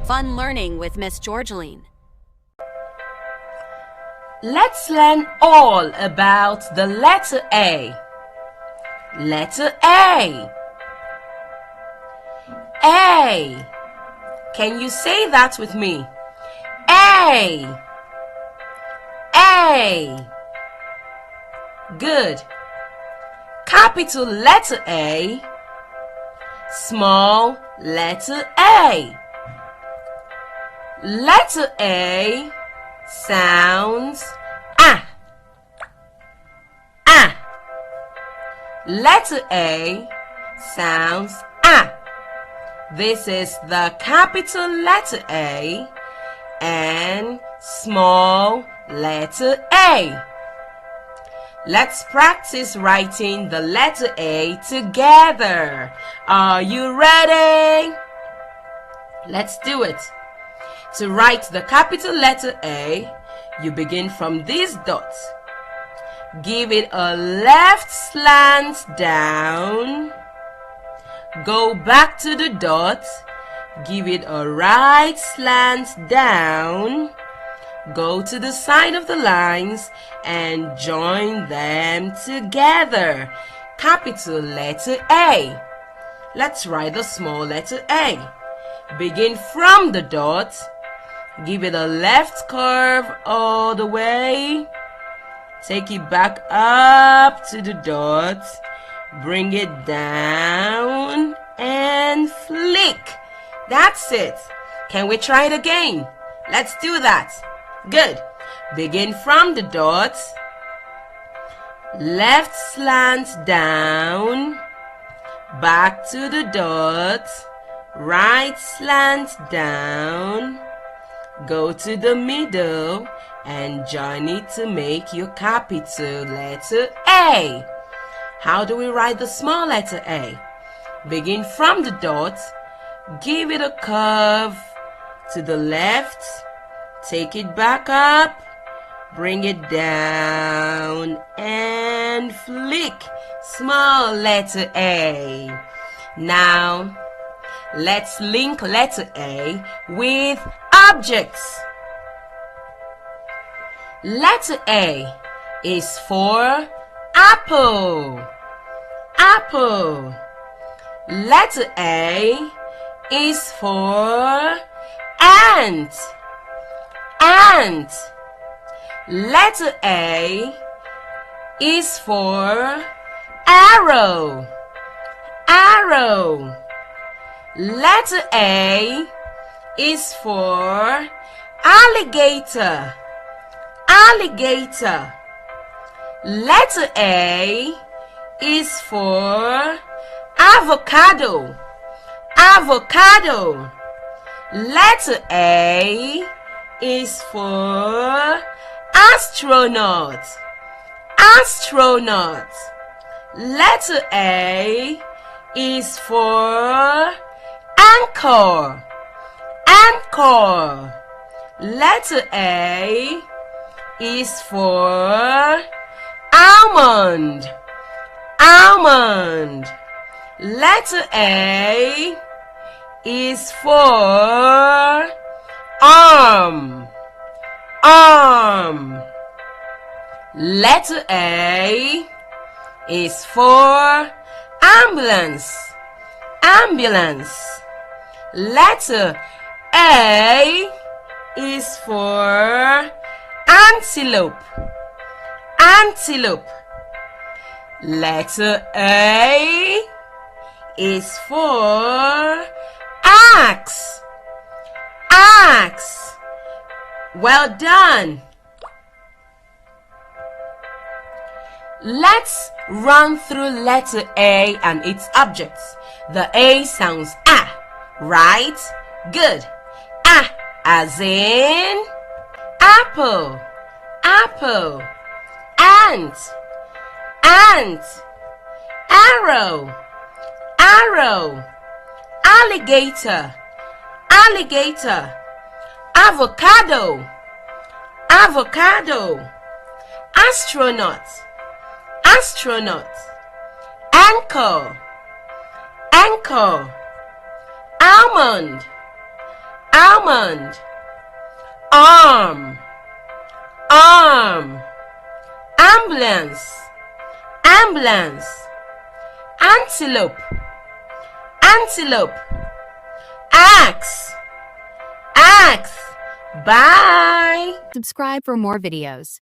Fun learning with Ms Georgeline. Let's learn all about the letter A. Letter A. A. Can you say that with me? A. A. Good. Capital letter A. Small letter A. Letter A sounds ah. Ah. Letter A sounds ah. This is the capital letter A and small letter A. Let's practice writing the letter A together. Are you ready? Let's do it. To write the capital letter A, you begin from these dots. Give it a left slant down. Go back to the dot. Give it a right slant down. Go to the side of the lines and join them together. Capital letter A. Let's write the small letter A. Begin from the dot. Give it a left curve all the way. Take it back up to the dot. Bring it down and flick. That's it. Can we try it again? Let's do that. Good. Begin from the dot. Left slant down. Back to the dot. Right slant down. Go to the middle and join it to make your capital letter A. How do we write the small letter A? Begin from the dot. Give it a curve to the left. Take it back up. Bring it down and flick. Small letter A. Now, let's link letter A with objects. Letter A is for apple. Apple. Letter A is for ant. Ant. Letter A is for arrow. Arrow. Letter A is for alligator. Alligator. Letter A is for avocado. Avocado. Letter A is for astronaut. Astronaut. Letter A is for anchor. Anchor. Letter A is for almond. Almond. Letter A is for arm. Arm. Letter A is for ambulance. Ambulance. Letter A is for antelope. Antelope. Letter A is for axe. Axe. Well done. Let's run through letter A and its objects. The A sounds ah, right? Good. Ah as in apple. Apple. Ant. Ant. Arrow. Arrow. Alligator. Alligator. Avocado. Avocado. Astronaut. Astronaut. Anchor. Anchor. Almond. almond, arm, arm, ambulance, ambulance, antelope, antelope, axe, axe. Bye. Subscribe for more videos.